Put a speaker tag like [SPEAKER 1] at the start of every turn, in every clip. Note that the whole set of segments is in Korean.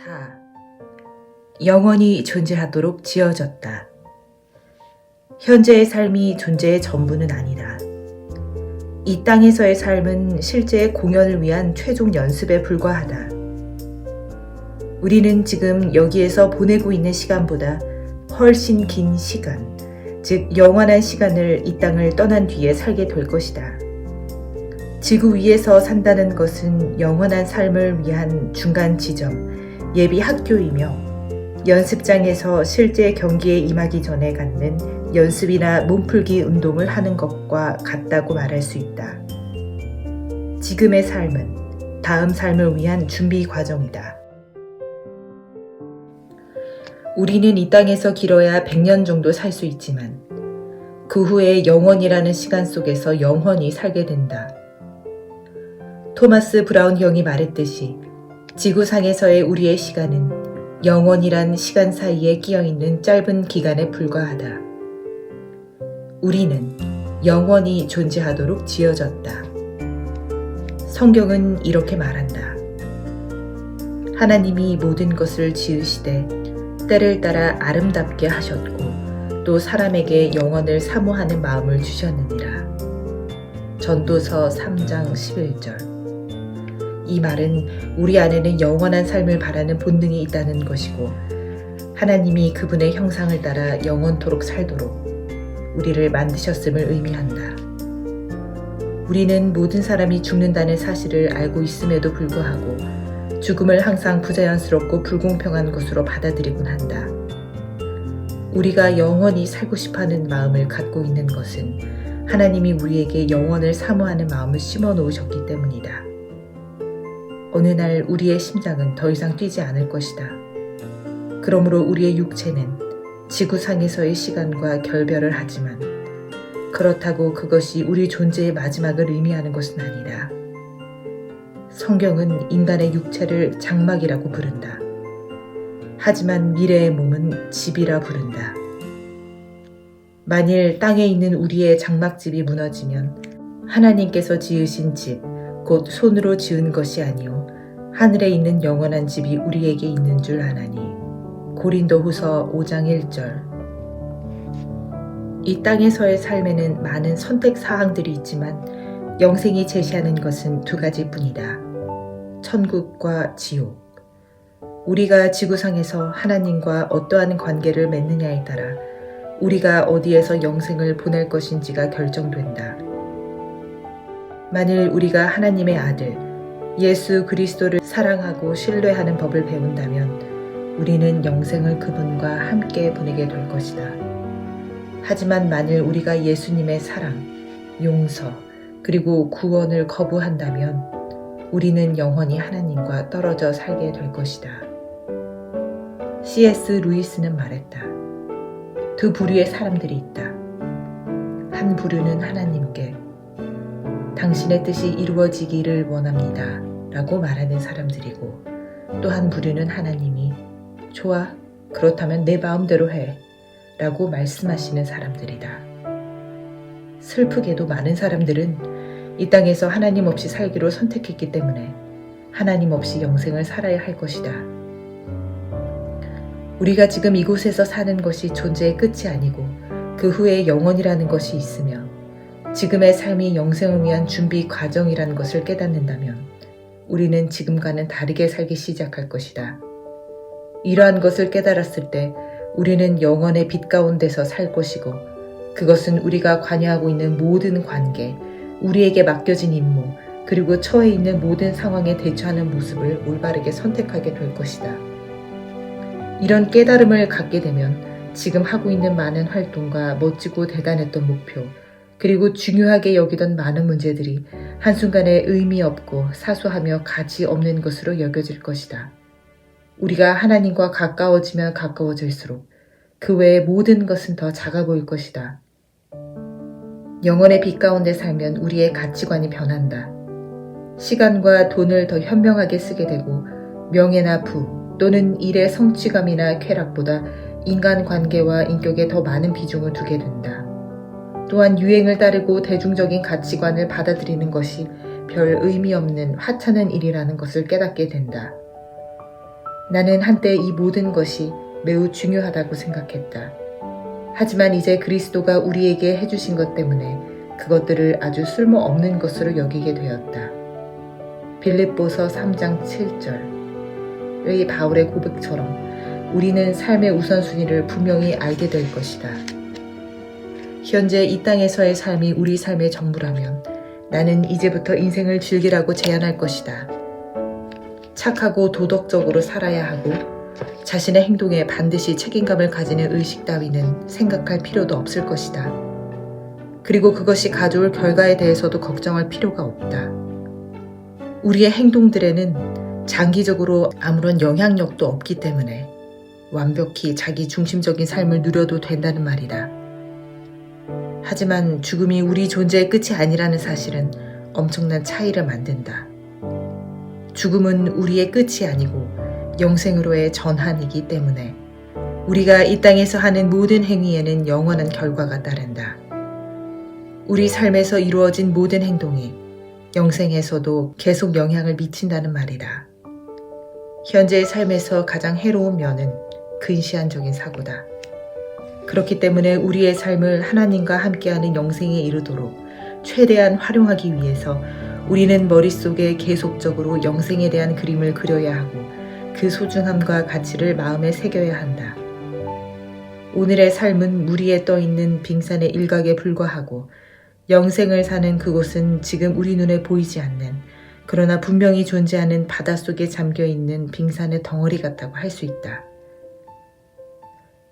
[SPEAKER 1] 4. 영원히 존재하도록 지어졌다. 현재의 삶이 존재의 전부는 아니다. 이 땅에서의 삶은 실제의 공연을 위한 최종 연습에 불과하다. 우리는 지금 여기에서 보내고 있는 시간보다 훨씬 긴 시간, 즉 영원한 시간을 이 땅을 떠난 뒤에 살게 될 것이다. 지구 위에서 산다는 것은 영원한 삶을 위한 중간 지점, 예비 학교이며 연습장에서 실제 경기에 임하기 전에 갖는 연습이나 몸풀기 운동을 하는 것과 같다고 말할 수 있다. 지금의 삶은 다음 삶을 위한 준비 과정이다. 우리는 이 땅에서 길어야 100년 정도 살 수 있지만 그 후에 영원이라는 시간 속에서 영원히 살게 된다. 토마스 브라운 형이 말했듯이 지구상에서의 우리의 시간은 영원이란 시간 사이에 끼어있는 짧은 기간에 불과하다. 우리는 영원히 존재하도록 지어졌다. 성경은 이렇게 말한다. 하나님이 모든 것을 지으시되 때를 따라 아름답게 하셨고 또 사람에게 영원을 사모하는 마음을 주셨느니라. 전도서 3장 11절. 이 말은 우리 안에는 영원한 삶을 바라는 본능이 있다는 것이고 하나님이 그분의 형상을 따라 영원토록 살도록 우리를 만드셨음을 의미한다. 우리는 모든 사람이 죽는다는 사실을 알고 있음에도 불구하고 죽음을 항상 부자연스럽고 불공평한 것으로 받아들이곤 한다. 우리가 영원히 살고 싶어하는 마음을 갖고 있는 것은 하나님이 우리에게 영원을 사모하는 마음을 심어 놓으셨기 때문이다. 어느 날 우리의 심장은 더 이상 뛰지 않을 것이다. 그러므로 우리의 육체는 지구상에서의 시간과 결별을 하지만 그렇다고 그것이 우리 존재의 마지막을 의미하는 것은 아니다. 성경은 인간의 육체를 장막이라고 부른다. 하지만 미래의 몸은 집이라 부른다. 만일 땅에 있는 우리의 장막집이 무너지면 하나님께서 지으신 집, 곧 손으로 지은 것이 아니요 하늘에 있는 영원한 집이 우리에게 있는 줄 아나니. 고린도후서 5장 1절. 이 땅에서의 삶에는 많은 선택 사항들이 있지만 영생이 제시하는 것은 두 가지뿐이다. 천국과 지옥. 우리가 지구상에서 하나님과 어떠한 관계를 맺느냐에 따라 우리가 어디에서 영생을 보낼 것인지가 결정된다. 만일 우리가 하나님의 아들 예수 그리스도를 사랑하고 신뢰하는 법을 배운다면 우리는 영생을 그분과 함께 보내게 될 것이다. 하지만 만일 우리가 예수님의 사랑, 용서, 그리고 구원을 거부한다면 우리는 영원히 하나님과 떨어져 살게 될 것이다. C.S. 루이스는 말했다. 두 부류의 사람들이 있다. 한 부류는 하나님께 당신의 뜻이 이루어지기를 원합니다 라고 말하는 사람들이고 또 한 부류는 하나님이 좋아, 그렇다면 내 마음대로 해 라고 말씀하시는 사람들이다. 슬프게도 많은 사람들은 이 땅에서 하나님 없이 살기로 선택했기 때문에 하나님 없이 영생을 살아야 할 것이다. 우리가 지금 이곳에서 사는 것이 존재의 끝이 아니고 그 후에 영원이라는 것이 있으며 지금의 삶이 영생을 위한 준비 과정이라는 것을 깨닫는다면 우리는 지금과는 다르게 살기 시작할 것이다. 이러한 것을 깨달았을 때 우리는 영원의 빛 가운데서 살 것이고 그것은 우리가 관여하고 있는 모든 관계, 우리에게 맡겨진 임무, 그리고 처해 있는 모든 상황에 대처하는 모습을 올바르게 선택하게 될 것이다. 이런 깨달음을 갖게 되면 지금 하고 있는 많은 활동과 멋지고 대단했던 목표, 그리고 중요하게 여기던 많은 문제들이 한순간에 의미 없고 사소하며 가치 없는 것으로 여겨질 것이다. 우리가 하나님과 가까워지면 가까워질수록 그 외의 모든 것은 더 작아 보일 것이다. 영혼의 빛 가운데 살면 우리의 가치관이 변한다. 시간과 돈을 더 현명하게 쓰게 되고 명예나 부 또는 일의 성취감이나 쾌락보다 인간관계와 인격에 더 많은 비중을 두게 된다. 또한 유행을 따르고 대중적인 가치관을 받아들이는 것이 별 의미 없는 하찮은 일이라는 것을 깨닫게 된다. 나는 한때 이 모든 것이 매우 중요하다고 생각했다. 하지만 이제 그리스도가 우리에게 해주신 것 때문에 그것들을 아주 쓸모없는 것으로 여기게 되었다. 빌립보서 3장 7절의 바울의 고백처럼 우리는 삶의 우선순위를 분명히 알게 될 것이다. 현재 이 땅에서의 삶이 우리 삶의 전부라면 나는 이제부터 인생을 즐기라고 제안할 것이다. 착하고 도덕적으로 살아야 하고 자신의 행동에 반드시 책임감을 가지는 의식 따위는 생각할 필요도 없을 것이다. 그리고 그것이 가져올 결과에 대해서도 걱정할 필요가 없다. 우리의 행동들에는 장기적으로 아무런 영향력도 없기 때문에 완벽히 자기 중심적인 삶을 누려도 된다는 말이다. 하지만 죽음이 우리 존재의 끝이 아니라는 사실은 엄청난 차이를 만든다. 죽음은 우리의 끝이 아니고 영생으로의 전환이기 때문에 우리가 이 땅에서 하는 모든 행위에는 영원한 결과가 따른다. 우리 삶에서 이루어진 모든 행동이 영생에서도 계속 영향을 미친다는 말이다. 현재의 삶에서 가장 해로운 면은 근시안적인 사고다. 그렇기 때문에 우리의 삶을 하나님과 함께하는 영생에 이르도록 최대한 활용하기 위해서 우리는 머릿속에 계속적으로 영생에 대한 그림을 그려야 하고 그 소중함과 가치를 마음에 새겨야 한다. 오늘의 삶은 물 위에 떠있는 빙산의 일각에 불과하고 영생을 사는 그곳은 지금 우리 눈에 보이지 않는 그러나 분명히 존재하는 바닷속에 잠겨있는 빙산의 덩어리 같다고 할 수 있다.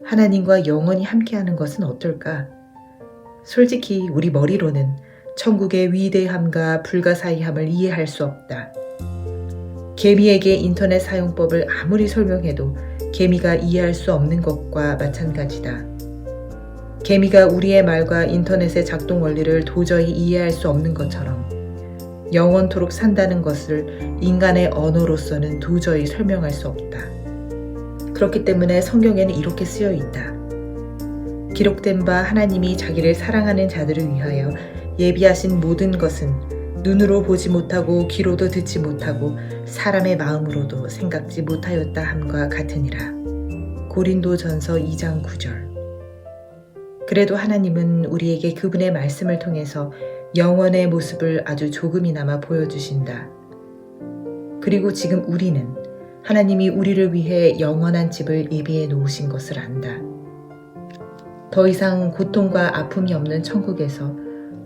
[SPEAKER 1] 하나님과 영원히 함께하는 것은 어떨까? 솔직히 우리 머리로는 천국의 위대함과 불가사의함을 이해할 수 없다. 개미에게 인터넷 사용법을 아무리 설명해도 개미가 이해할 수 없는 것과 마찬가지다. 개미가 우리의 말과 인터넷의 작동 원리를 도저히 이해할 수 없는 것처럼 영원토록 산다는 것을 인간의 언어로서는 도저히 설명할 수 없다. 그렇기 때문에 성경에는 이렇게 쓰여 있다. 기록된 바 하나님이 자기를 사랑하는 자들을 위하여 예비하신 모든 것은 눈으로 보지 못하고 귀로도 듣지 못하고 사람의 마음으로도 생각지 못하였다 함과 같으니라. 고린도전서 2장 9절. 그래도 하나님은 우리에게 그분의 말씀을 통해서 영원의 모습을 아주 조금이나마 보여주신다. 그리고 지금 우리는 하나님이 우리를 위해 영원한 집을 예비해 놓으신 것을 안다. 더 이상 고통과 아픔이 없는 천국에서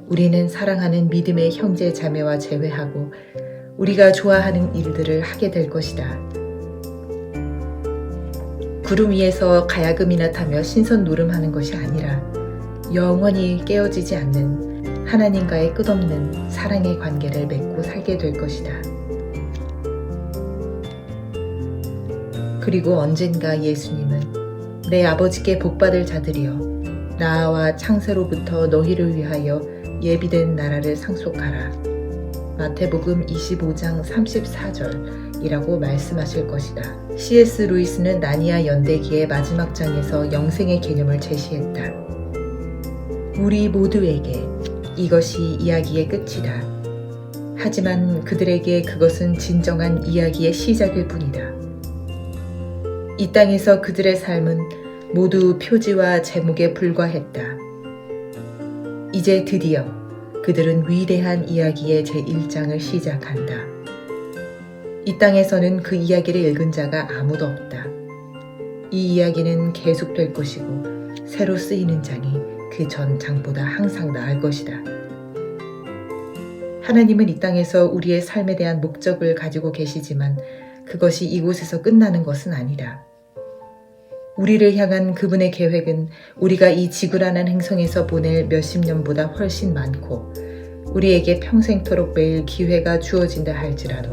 [SPEAKER 1] 우리는 사랑하는 믿음의 형제 자매와 재회하고 우리가 좋아하는 일들을 하게 될 것이다. 구름 위에서 가야금이나 타며 신선 노름하는 것이 아니라 영원히 깨어지지 않는 하나님과의 끝없는 사랑의 관계를 맺고 살게 될 것이다. 그리고 언젠가 예수님은 내 아버지께 복받을 자들이여 나와 창세로부터 너희를 위하여 예비된 나라를 상속하라. 마태복음 25장 34절이라고 말씀하실 것이다. C.S. 루이스는 나니아 연대기의 마지막 장에서 영생의 개념을 제시했다. 우리 모두에게 이것이 이야기의 끝이다. 하지만 그들에게 그것은 진정한 이야기의 시작일 뿐이다. 이 땅에서 그들의 삶은 모두 표지와 제목에 불과했다. 이제 드디어 그들은 위대한 이야기의 제1장을 시작한다. 이 땅에서는 그 이야기를 읽은 자가 아무도 없다. 이 이야기는 계속될 것이고 새로 쓰이는 장이 그 전 장보다 항상 나을 것이다. 하나님은 이 땅에서 우리의 삶에 대한 목적을 가지고 계시지만 그것이 이곳에서 끝나는 것은 아니다. 우리를 향한 그분의 계획은 우리가 이 지구라는 행성에서 보낼 몇십 년보다 훨씬 많고 우리에게 평생토록 매일 기회가 주어진다 할지라도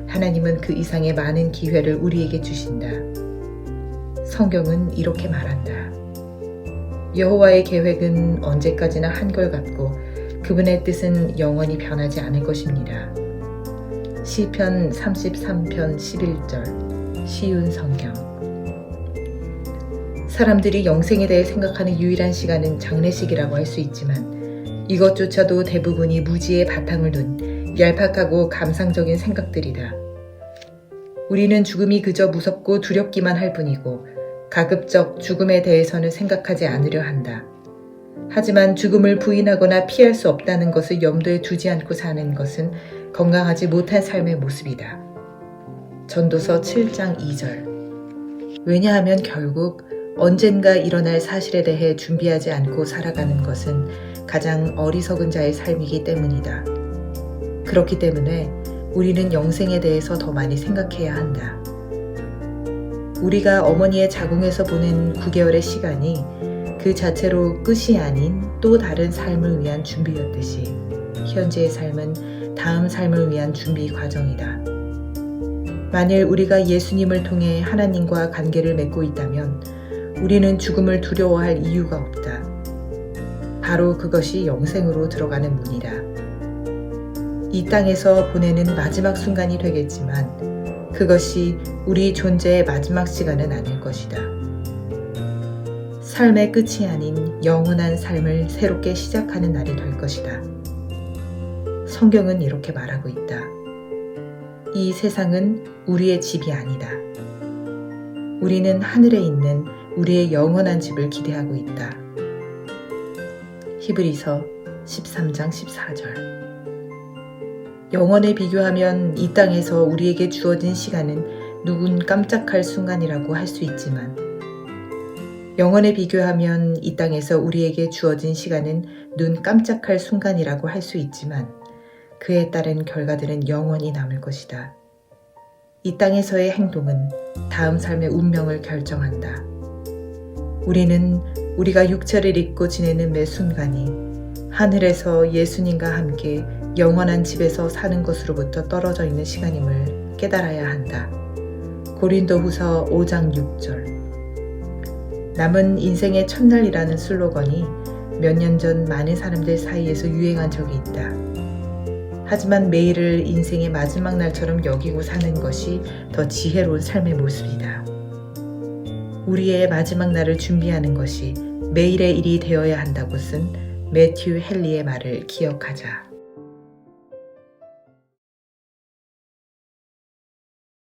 [SPEAKER 1] 하나님은 그 이상의 많은 기회를 우리에게 주신다. 성경은 이렇게 말한다. 여호와의 계획은 언제까지나 한결같고 그분의 뜻은 영원히 변하지 않을 것입니다. 시편 33편 11절 쉬운 성경. 사람들이 영생에 대해 생각하는 유일한 시간은 장례식이라고 할 수 있지만 이것조차도 대부분이 무지의 바탕을 둔 얄팍하고 감상적인 생각들이다. 우리는 죽음이 그저 무섭고 두렵기만 할 뿐이고 가급적 죽음에 대해서는 생각하지 않으려 한다. 하지만 죽음을 부인하거나 피할 수 없다는 것을 염두에 두지 않고 사는 것은 건강하지 못한 삶의 모습이다. 전도서 7장 2절. 왜냐하면 결국 언젠가 일어날 사실에 대해 준비하지 않고 살아가는 것은 가장 어리석은 자의 삶이기 때문이다. 그렇기 때문에 우리는 영생에 대해서 더 많이 생각해야 한다. 우리가 어머니의 자궁에서 보낸 9개월의 시간이 그 자체로 끝이 아닌 또 다른 삶을 위한 준비였듯이 현재의 삶은 다음 삶을 위한 준비 과정이다. 만일 우리가 예수님을 통해 하나님과 관계를 맺고 있다면 우리는 죽음을 두려워할 이유가 없다. 바로 그것이 영생으로 들어가는 문이다. 이 땅에서 보내는 마지막 순간이 되겠지만 그것이 우리 존재의 마지막 시간은 아닐 것이다. 삶의 끝이 아닌 영원한 삶을 새롭게 시작하는 날이 될 것이다. 성경은 이렇게 말하고 있다. 이 세상은 우리의 집이 아니다. 우리는 하늘에 있는 우리의 영원한 집을 기대하고 있다. 히브리서 13장 14절. 영원에 비교하면 이 땅에서 우리에게 주어진 시간은 누군 깜짝할 순간이라고 할 수 있지만 영원에 비교하면 이 땅에서 우리에게 주어진 시간은 눈 깜짝할 순간이라고 할 수 있지만 그에 따른 결과들은 영원히 남을 것이다. 이 땅에서의 행동은 다음 삶의 운명을 결정한다. 우리는 우리가 육체를 입고 지내는 매 순간이 하늘에서 예수님과 함께 영원한 집에서 사는 것으로부터 떨어져 있는 시간임을 깨달아야 한다. 고린도후서 5장 6절. 남은 인생의 첫날이라는 슬로건이 몇 년 전 많은 사람들 사이에서 유행한 적이 있다. 하지만 매일을 인생의 마지막 날처럼 여기고 사는 것이 더 지혜로운 삶의 모습이다. 우리의 마지막 날을 준비하는 것이 매일의 일이 되어야 한다고 쓴 매튜 헨리의 말을 기억하자.